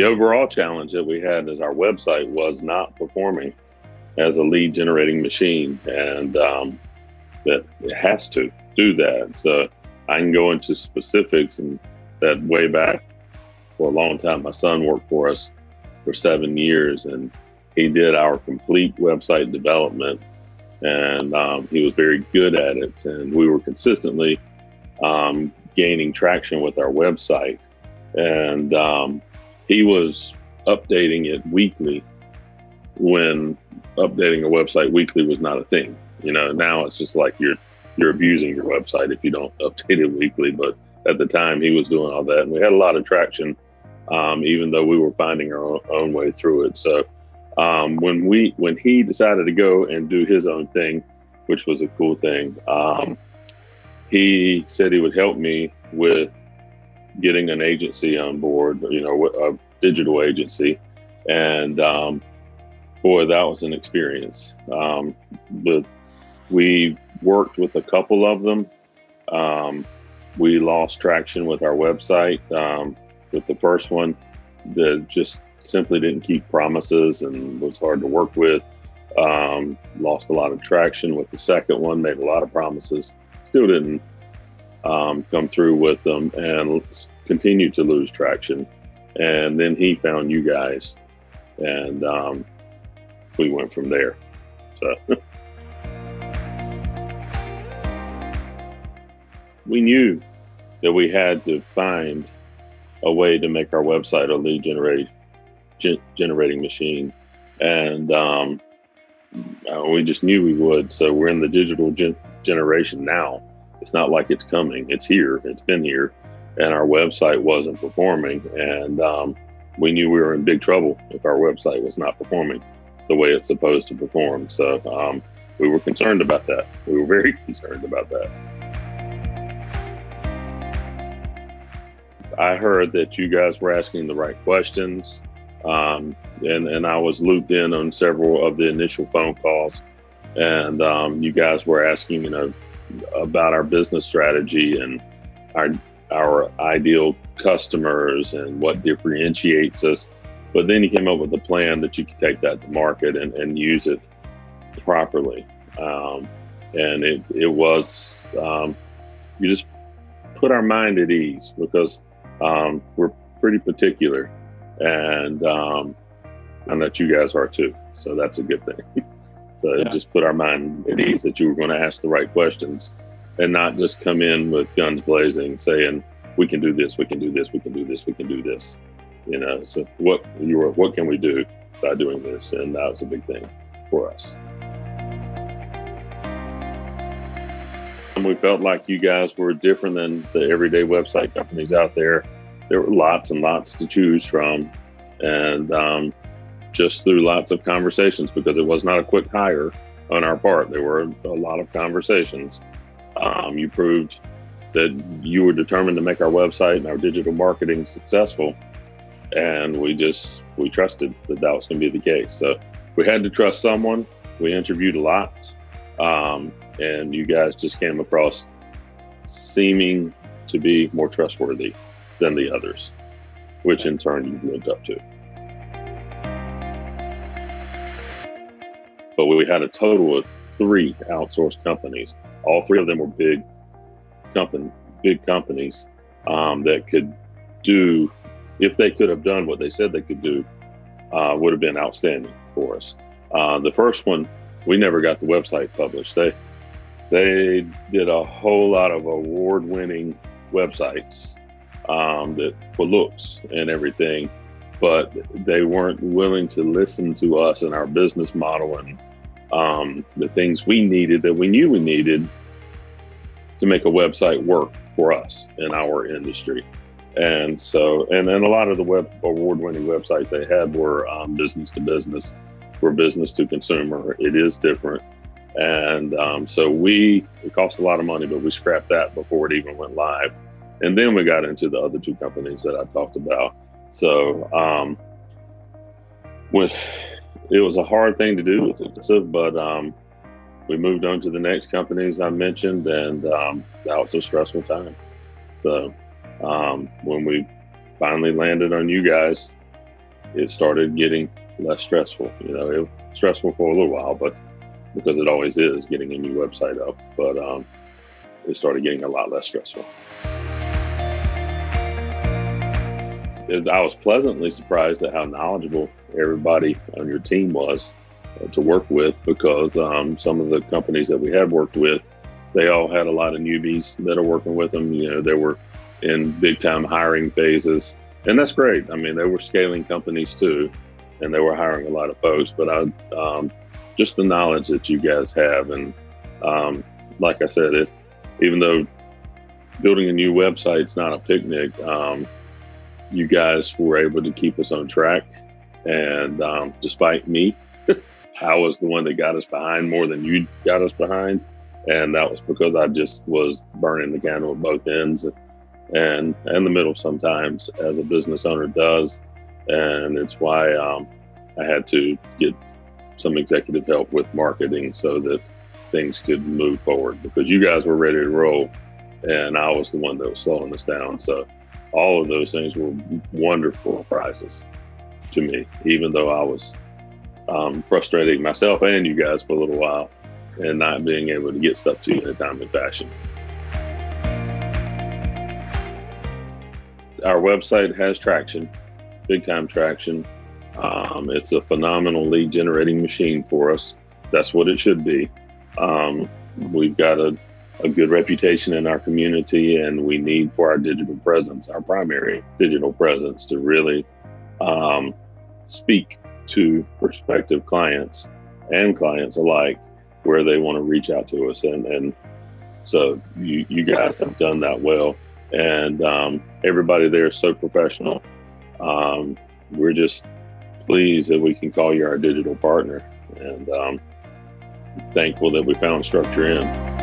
The overall challenge that we had is our website was not performing as a lead generating machine, and that it has to do that. So I can go into specifics, and that way back for a long time, my son worked for us for 7 years, and he did our complete website development, and he was very good at it. And we were consistently gaining traction with our website, and he was updating it weekly when updating a website weekly was not a thing. Now it's just like you're abusing your website if you don't update it weekly. But at the time, he was doing all that, and we had a lot of traction, even though we were finding our own way through it. So when he decided to go and do his own thing, which was a cool thing, he said he would help me with getting an agency on board, a digital agency. And boy, that was an experience. But we worked with a couple of them. We lost traction with our website. With the first one, that just simply didn't keep promises and was hard to work with. Lost a lot of traction with the second one, made a lot of promises, still didn't come through with them, and continued to lose traction. And then he found you guys, and we went from there. So we knew that we had to find a way to make our website a lead generating machine, and we just knew we would. So we're in the digital generation now. It's not like it's coming. It's here. It's been here, and our website wasn't performing, and we knew we were in big trouble if our website was not performing the way it's supposed to perform. So we were concerned about that. We were very concerned about that. I heard that you guys were asking the right questions, and I was looped in on several of the initial phone calls, and you guys were asking, about our business strategy and our ideal customers and what differentiates us. But then you came up with a plan that you could take that to market and use it properly. And it was, you just put our mind at ease, because we're pretty particular, and I know you guys are too. So that's a good thing. So it just put our mind at ease that you were going to ask the right questions and not just come in with guns blazing saying, we can do this, we can do this, we can do this, we can do this. So what can we do by doing this? And that was a big thing for us. And we felt like you guys were different than the everyday website companies out there. There were lots and lots to choose from, and just through lots of conversations, because it was not a quick hire on our part. There were a lot of conversations. You proved that you were determined to make our website and our digital marketing successful, and we trusted that was going to be the case. So we had to trust someone. We interviewed a lot, and you guys just came across seeming to be more trustworthy than the others, which in turn you've lived up to. But we had a total of 3 outsourced companies. All 3 of them were big companies that could do, if they could have done what they said they could do, would have been outstanding for us. The first one, we never got the website published. They did a whole lot of award-winning websites that for looks and everything, but they weren't willing to listen to us and our business model and the things we needed, that we knew we needed to make a website work for us in our industry. And so, and a lot of the award-winning websites they had were business to business, were business to consumer. It is different. And so it cost a lot of money, but we scrapped that before it even went live. And then we got into the other 2 companies that I talked about. So it was a hard thing to do, but we moved on to the next companies I mentioned, and that was a stressful time. So when we finally landed on you guys, it started getting less stressful. You know, it was stressful for a little while, but because it always is getting a new website up, but it started getting a lot less stressful. I was pleasantly surprised at how knowledgeable everybody on your team was to work with, because some of the companies that we had worked with, they all had a lot of newbies that are working with them. You know, they were in big time hiring phases, and that's great. I mean, they were scaling companies too, and they were hiring a lot of folks, but just the knowledge that you guys have. And like I said, even though building a new website's not a picnic, you guys were able to keep us on track. And despite me, I was the one that got us behind more than you got us behind. And that was because I just was burning the candle at both ends and the middle sometimes, as a business owner does. And it's why I had to get some executive help with marketing so that things could move forward, because you guys were ready to roll and I was the one that was slowing us down. So all of those things were wonderful surprises to me, even though I was frustrating myself and you guys for a little while and not being able to get stuff to you in a timely fashion. Our website has traction, big time traction. It's a phenomenal lead generating machine for us. That's what it should be. We've got a good reputation in our community, and we need for our digital presence, our primary digital presence, to really speak to prospective clients and clients alike where they want to reach out to us. And so you guys have done that well. And everybody there is so professional. We're just pleased that we can call you our digital partner, and thankful that we found StructureM.